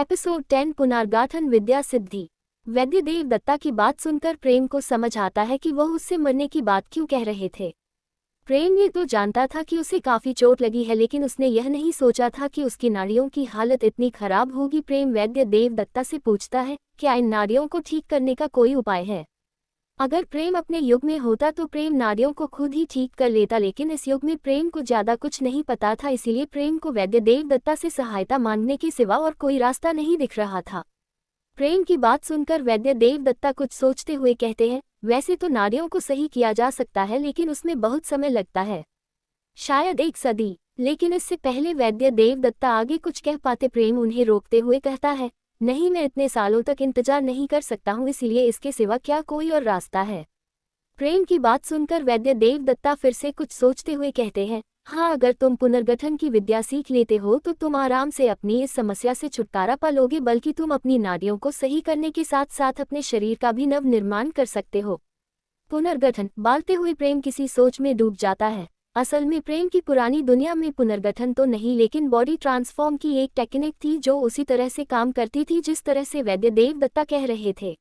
Episode 10 पुनर्गठन विद्या सिद्धि। वैद्य देव दत्ता की बात सुनकर प्रेम को समझ आता है कि वह उससे मरने की बात क्यों कह रहे थे। प्रेम ये तो जानता था कि उसे काफी चोट लगी है, लेकिन उसने यह नहीं सोचा था कि उसकी नाड़ियों की हालत इतनी खराब होगी। प्रेम वैद्य देव दत्ता से पूछता है, क्या इन नाड़ियों को ठीक करने का कोई उपाय है? अगर प्रेम अपने युग में होता तो प्रेम नाड़ियों को खुद ही ठीक कर लेता, लेकिन इस युग में प्रेम को ज्यादा कुछ नहीं पता था, इसीलिए प्रेम को वैद्य देव दत्ता से सहायता मांगने के सिवा और कोई रास्ता नहीं दिख रहा था। प्रेम की बात सुनकर वैद्य देव दत्ता कुछ सोचते हुए कहते हैं, वैसे तो नाड़ियों को सही किया जा सकता है, लेकिन उसमें बहुत समय लगता है, शायद 1 सदी। लेकिन इससे पहले वैद्य देव दत्ता आगे कुछ कह पाते, प्रेम उन्हें रोकते हुए कहता है, नहीं, मैं इतने सालों तक इंतजार नहीं कर सकता हूँ, इसलिए इसके सिवा क्या कोई और रास्ता है? प्रेम की बात सुनकर वैद्य देव दत्ता फिर से कुछ सोचते हुए कहते हैं, हाँ, अगर तुम पुनर्गठन की विद्या सीख लेते हो तो तुम आराम से अपनी इस समस्या से छुटकारा पा लोगे, बल्कि तुम अपनी नाड़ियों को सही करने के साथ साथ अपने शरीर का भी नव निर्माण कर सकते हो। पुनर्गठन बालते हुए प्रेम किसी सोच में डूब जाता है। असल में प्रेम की पुरानी दुनिया में पुनर्गठन तो नहीं, लेकिन बॉडी ट्रांसफॉर्म की एक टेक्निक थी जो उसी तरह से काम करती थी जिस तरह से वैद्य देव दत्ता कह रहे थे।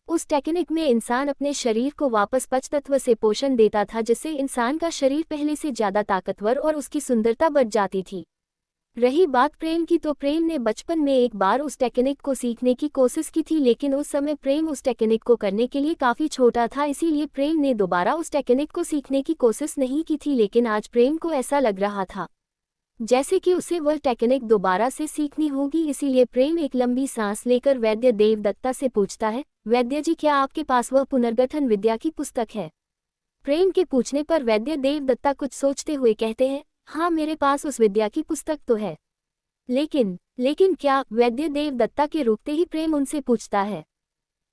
उस टेक्निक में इंसान अपने शरीर को वापस पंचतत्व से पोषण देता था, जिससे इंसान का शरीर पहले से ज्यादा ताकतवर और उसकी सुंदरता बढ़ जाती थी। रही बात प्रेम की, तो प्रेम ने बचपन में एक बार उस टेक्निक को सीखने की कोशिश की थी, लेकिन उस समय प्रेम उस टेक्निक को करने के लिए काफी छोटा था, इसीलिए प्रेम ने दोबारा उस टेक्निक को सीखने की कोशिश नहीं की थी। लेकिन आज प्रेम को ऐसा लग रहा था जैसे कि उसे वह टेक्निक दोबारा से सीखनी होगी, इसीलिए प्रेम एक लंबी सांस लेकर वैद्य देव दत्ता से पूछता है, वैद्य जी, क्या आपके पास वह पुनर्गठन विद्या की पुस्तक है? प्रेम के पूछने पर वैद्य देव दत्ता कुछ सोचते हुए कहते हैं, हाँ, मेरे पास उस विद्या की पुस्तक तो है, लेकिन क्या? वैद्य देव दत्ता के रुकते ही प्रेम उनसे पूछता है,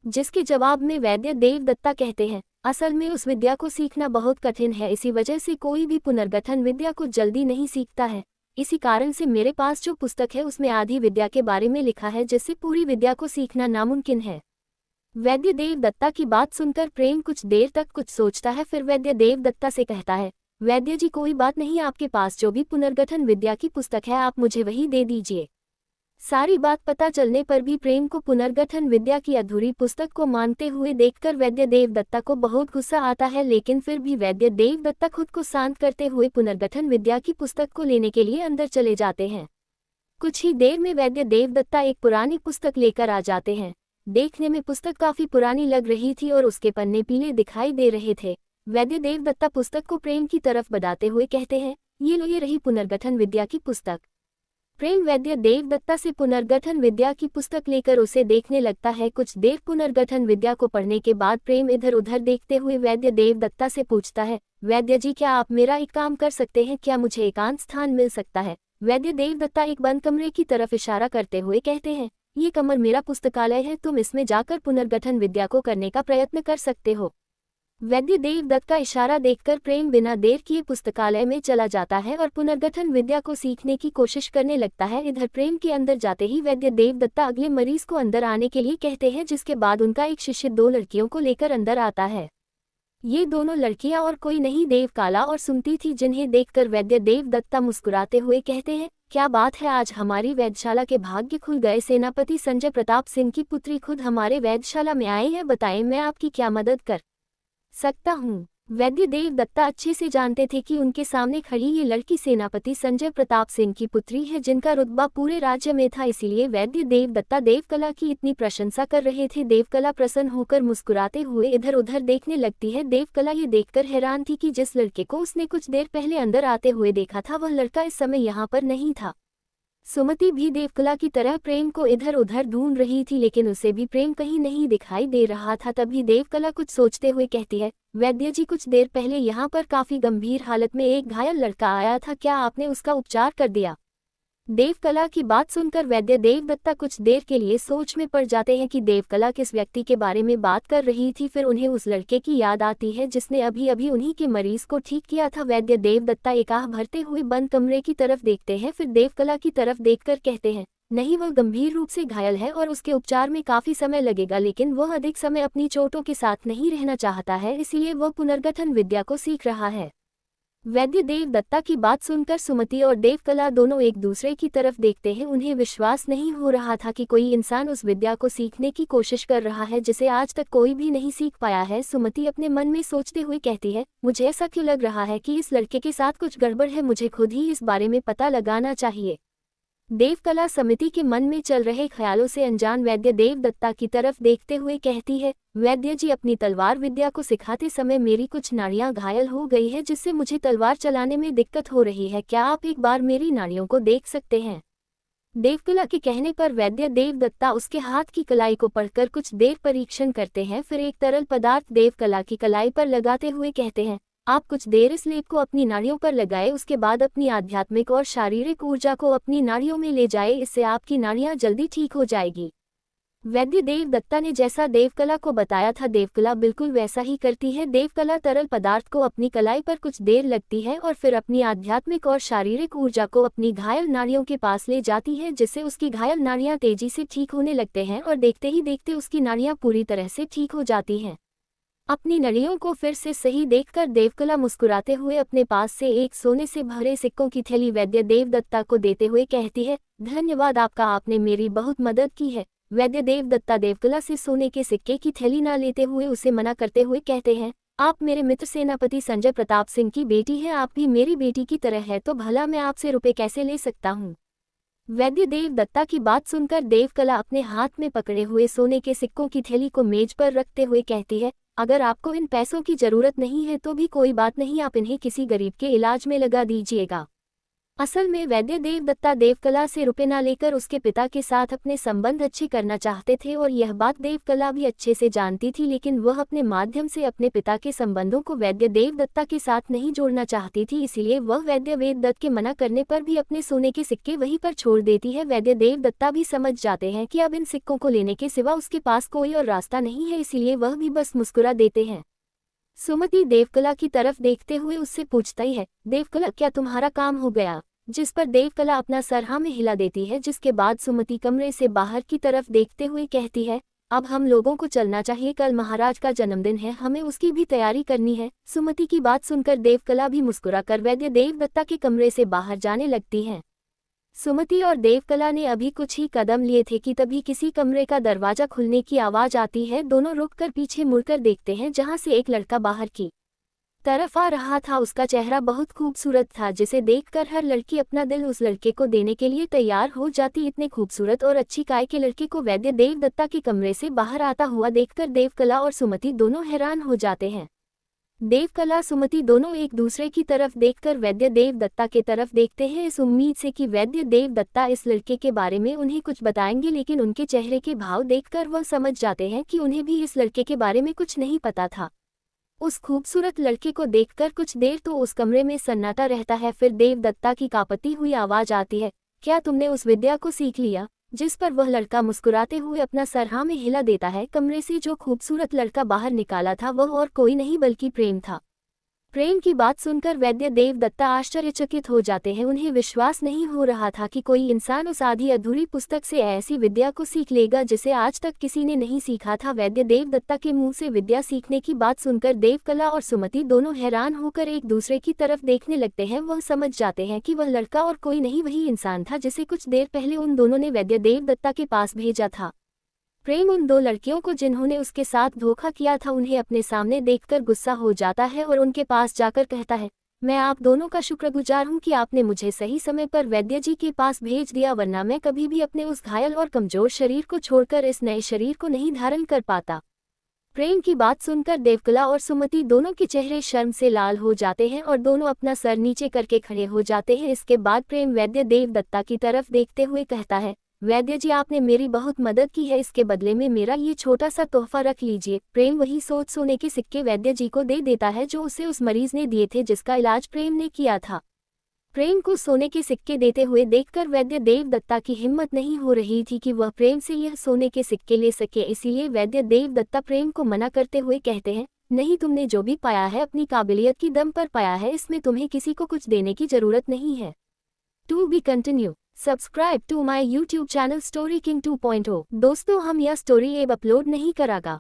जिसके जवाब में वैद्य देव दत्ता कहते हैं, असल में उस विद्या को सीखना बहुत कठिन है, इसी वजह से कोई भी पुनर्गठन विद्या को जल्दी नहीं सीखता है। इसी कारण से मेरे पास जो पुस्तक है उसमें आधी विद्या के बारे में लिखा है, जिससे पूरी विद्या को सीखना नामुमकिन है। वैद्य देव दत्ता की बात सुनकर प्रेम कुछ देर तक कुछ सोचता है, फिर वैद्य देव दत्ता से कहता है, वैद्य जी, कोई बात नहीं, आपके पास जो भी पुनर्गठन विद्या की पुस्तक है आप मुझे वही दे दीजिए। सारी बात पता चलने पर भी प्रेम को पुनर्गठन विद्या की अधूरी पुस्तक को मांगते हुए देखकर वैद्य देव दत्ता को बहुत गुस्सा आता है, लेकिन फिर भी वैद्य देव दत्ता खुद को शांत करते हुए पुनर्गठन विद्या की पुस्तक को लेने के लिए अंदर चले जाते हैं। कुछ ही देर में वैद्य देव दत्ता एक पुरानी पुस्तक लेकर आ जाते हैं। देखने में पुस्तक काफी पुरानी लग रही थी और उसके पन्ने पीले दिखाई दे रहे थे। वैद्य देव दत्ता पुस्तक को प्रेम की तरफ बढ़ाते हुए कहते हैं, ये लो, ये रही पुनर्गठन विद्या की पुस्तक। प्रेम वैद्य देव दत्ता से पुनर्गठन विद्या की पुस्तक लेकर उसे देखने लगता है। कुछ देर पुनर्गठन विद्या को पढ़ने के बाद प्रेम इधर उधर देखते हुए वैद्य देव दत्ता से पूछता है, वैद्य जी, क्या आप मेरा एक काम कर सकते हैं? क्या मुझे एकांत स्थान मिल सकता है? वैद्य देव दत्ता एक बंद कमरे की तरफ इशारा करते हुए कहते हैं, ये कमरा मेरा पुस्तकालय है, तुम इसमें जाकर पुनर्गठन विद्या को करने का प्रयत्न कर सकते हो। वैद्य देव दत्त का इशारा देखकर प्रेम बिना देर किए पुस्तकालय में चला जाता है और पुनर्गठन विद्या को सीखने की कोशिश करने लगता है। इधर प्रेम के अंदर जाते ही वैद्य देव दत्ता अगले मरीज को अंदर आने के लिए कहते हैं, जिसके बाद उनका एक शिष्य 2 लड़कियों को लेकर अंदर आता है। ये दोनों लड़कियां और कोई नहीं, देवकाला और सुमति थी, जिन्हें देखकर वैद्य देव दत्ता मुस्कुराते हुए कहते हैं, क्या बात है, आज हमारी वैद्यशाला के भाग्य खुल गए। सेनापति संजय प्रताप सिंह की पुत्री खुद हमारे वैद्यशाला में आए हैं, बताएं मैं आपकी क्या मदद कर सकता हूँ? वैद्य देव दत्ता अच्छे से जानते थे कि उनके सामने खड़ी ये लड़की सेनापति संजय प्रताप सिंह की पुत्री है, जिनका रुतबा पूरे राज्य में था, इसीलिए वैद्य देव दत्ता देवकला की इतनी प्रशंसा कर रहे थे। देवकला प्रसन्न होकर मुस्कुराते हुए इधर उधर देखने लगती है। देवकला ये देखकर हैरान थी कि जिस लड़के को उसने कुछ देर पहले अंदर आते हुए देखा था, वह लड़का इस समय यहाँ पर नहीं था। सुमति भी देवकला की तरह प्रेम को इधर उधर ढूंढ रही थी, लेकिन उसे भी प्रेम कहीं नहीं दिखाई दे रहा था। तभी देवकला कुछ सोचते हुए कहती है, वैद्य जी, कुछ देर पहले यहाँ पर काफी गंभीर हालत में एक घायल लड़का आया था, क्या आपने उसका उपचार कर दिया? देवकला की बात सुनकर वैद्य देव दत्ता कुछ देर के लिए सोच में पड़ जाते हैं कि देवकला किस व्यक्ति के बारे में बात कर रही थी। फिर उन्हें उस लड़के की याद आती है जिसने अभी अभी उन्हीं के मरीज को ठीक किया था। वैद्य देव दत्ता एक आह भरते हुए बंद कमरे की तरफ देखते हैं, फिर देवकला की तरफ देखकर कहते हैं, नहीं, वह गंभीर रूप से घायल है और उसके उपचार में काफी समय लगेगा, लेकिन वह अधिक समय अपनी चोटों के साथ नहीं रहना चाहता है, इसलिए वह पुनर्गठन विद्या को सीख रहा है। वैद्य देव दत्ता की बात सुनकर सुमति और देवकला दोनों एक दूसरे की तरफ देखते हैं। उन्हें विश्वास नहीं हो रहा था कि कोई इंसान उस विद्या को सीखने की कोशिश कर रहा है जिसे आज तक कोई भी नहीं सीख पाया है। सुमति अपने मन में सोचते हुए कहती है, मुझे ऐसा क्यों लग रहा है कि इस लड़के के साथ कुछ गड़बड़ है, मुझे खुद ही इस बारे में पता लगाना चाहिए। देवकला समिति के मन में चल रहे ख्यालों से अनजान वैद्य देव दत्ता की तरफ देखते हुए कहती है, वैद्य जी, अपनी तलवार विद्या को सिखाते समय मेरी कुछ नाड़ियां घायल हो गई है जिससे मुझे तलवार चलाने में दिक्कत हो रही है। क्या आप एक बार मेरी नाड़ियों को देख सकते हैं? देवकला के कहने पर वैद्य देव दत्ता उसके हाथ की कलाई को पढ़कर कुछ देर परीक्षण करते हैं, फिर एक तरल पदार्थ देवकला की कलाई पर लगाते हुए कहते हैं, आप कुछ देर इस लेप को अपनी नाड़ियों पर लगाए, उसके बाद अपनी आध्यात्मिक और शारीरिक ऊर्जा को अपनी नाड़ियों में ले जाए, इससे आपकी नाड़ियां जल्दी ठीक हो जाएगी। वैद्य देव दत्ता ने जैसा देवकला को बताया था देवकला बिल्कुल वैसा ही करती है। देवकला तरल पदार्थ को अपनी कलाई पर कुछ देर लगती है और फिर अपनी आध्यात्मिक और शारीरिक ऊर्जा को अपनी घायल नाड़ियों के पास ले जाती है, जिससे उसकी घायल नाड़ियां तेजी से ठीक होने लगते हैं और देखते ही देखते उसकी नाड़ियां पूरी तरह से ठीक हो जाती हैं। अपनी नाड़ियों को फिर से सही देखकर देवकला मुस्कुराते हुए अपने पास से एक सोने से भरे सिक्कों की थैली वैद्य देव दत्ता को देते हुए कहती है, धन्यवाद आपका, आपने मेरी बहुत मदद की है। वैद्य देव दत्ता देवकला से सोने के सिक्के की थैली ना लेते हुए उसे मना करते हुए कहते हैं, आप मेरे मित्र सेनापति संजय प्रताप सिंह की बेटी हैं, आप भी मेरी बेटी की तरह है, तो भला मैं आपसे रुपए कैसे ले सकता हूँ? वैद्य देव दत्ता की बात सुनकर देवकला अपने हाथ में पकड़े हुए सोने के सिक्कों की थैली को मेज पर रखते हुए कहती है, अगर आपको इन पैसों की जरूरत नहीं है तो भी कोई बात नहीं, आप इन्हें किसी गरीब के इलाज में लगा दीजिएगा। असल में वैद्य देव दत्ता देवकला से रुपए ना लेकर उसके पिता के साथ अपने संबंध अच्छे करना चाहते थे और यह बात देवकला भी अच्छे से जानती थी, लेकिन वह अपने माध्यम से अपने पिता के संबंधों को वैद्य देव दत्ता के साथ नहीं जोड़ना चाहती थी, इसीलिए वह वैद्य वेद दत्त के मना करने पर भी अपने सोने के सिक्के वहीं पर छोड़ देती है। वैद्य देव दत्ता भी समझ जाते हैं कि अब इन सिक्कों को लेने के सिवा उसके पास कोई और रास्ता नहीं है, इसीलिए वह भी बस मुस्कुरा देते हैं। सुमति देवकला की तरफ देखते हुए उससे पूछती है, देवकला, क्या तुम्हारा काम हो गया? जिस पर देवकला अपना सर हाँ में हिला देती है, जिसके बाद सुमति कमरे से बाहर की तरफ देखते हुए कहती है, अब हम लोगों को चलना चाहिए, कल महाराज का जन्मदिन है, हमें उसकी भी तैयारी करनी है। सुमति की बात सुनकर देवकला भी मुस्कुराकर वैद्य देव दत्ता के कमरे से बाहर जाने लगती हैं। सुमति और देवकला ने अभी कुछ ही कदम लिए थे कि तभी किसी कमरे का दरवाजा खुलने की आवाज आती है। दोनों रुककर पीछे मुड़कर देखते हैं, जहां से एक लड़का बाहर की तरफ आ रहा था। उसका चेहरा बहुत खूबसूरत था, जिसे देखकर हर लड़की अपना दिल उस लड़के को देने के लिए तैयार हो जाती। इतने खूबसूरत और अच्छी काय के लड़के को वैद्य देव दत्ता के कमरे से बाहर आता हुआ देखकर देवकला और सुमति दोनों हैरान हो जाते हैं। देवकला सुमति दोनों एक दूसरे की तरफ देखकर वैद्य देव दत्ता के तरफ देखते हैं, इस उम्मीद से कि वैद्य देव दत्ता इस लड़के के बारे में उन्हें कुछ बताएंगे, लेकिन उनके चेहरे के भाव देखकर वह समझ जाते हैं कि उन्हें भी इस लड़के के बारे में कुछ नहीं पता था। उस खूबसूरत लड़के को देखकर कुछ देर तो उस कमरे में सन्नाटा रहता है, फिर देव दत्ता की कांपती हुई आवाज आती है, क्या तुमने उस विद्या को सीख लिया? जिस पर वह लड़का मुस्कुराते हुए अपना सर हाँ में हिला देता है। कमरे से जो खूबसूरत लड़का बाहर निकाला था वह और कोई नहीं बल्कि प्रेम था। प्रेम की बात सुनकर वैद्य देव दत्ता आश्चर्यचकित हो जाते हैं। उन्हें विश्वास नहीं हो रहा था कि कोई इंसान उस आधी अधूरी पुस्तक से ऐसी विद्या को सीख लेगा जिसे आज तक किसी ने नहीं सीखा था। वैद्य देव दत्ता के मुंह से विद्या सीखने की बात सुनकर देवकला और सुमति दोनों हैरान होकर एक दूसरे की तरफ देखने लगते हैं। वह समझ जाते हैं कि वह लड़का और कोई नहीं वही इंसान था जिसे कुछ देर पहले उन दोनों ने वैद्य देव दत्ता के पास भेजा था। प्रेम उन दो लड़कियों को जिन्होंने उसके साथ धोखा किया था उन्हें अपने सामने देखकर गुस्सा हो जाता है और उनके पास जाकर कहता है, मैं आप दोनों का शुक्रगुजार हूं कि आपने मुझे सही समय पर वैद्य जी के पास भेज दिया, वरना मैं कभी भी अपने उस घायल और कमजोर शरीर को छोड़कर इस नए शरीर को नहीं धारण कर पाता। प्रेम की बात सुनकर देवकला और सुमति दोनों के चेहरे शर्म से लाल हो जाते हैं और दोनों अपना सर नीचे करके खड़े हो जाते हैं। इसके बाद प्रेम वैद्य देव दत्ता की तरफ देखते हुए कहता है, वैद्य जी, आपने मेरी बहुत मदद की है, इसके बदले में मेरा ये छोटा सा तोहफा रख लीजिए। प्रेम वही सोने के सिक्के वैद्य जी को दे देता है जो उसे उस मरीज ने दिए थे जिसका इलाज प्रेम ने किया था। प्रेम को सोने के सिक्के देते हुए देखकर वैद्य देव दत्ता की हिम्मत नहीं हो रही थी कि वह प्रेम से यह सोने के सिक्के ले सके, इसीलिए वैद्य देव दत्ता प्रेम को मना करते हुए कहते हैं, नहीं, तुमने जो भी पाया है अपनी काबिलियत की दम पर पाया है, इसमें तुम्हें किसी को कुछ देने की जरूरत नहीं है। To be continue. Subscribe to my YouTube channel story king 2.0। दोस्तों, हम यह स्टोरी अब अपलोड नहीं करागा।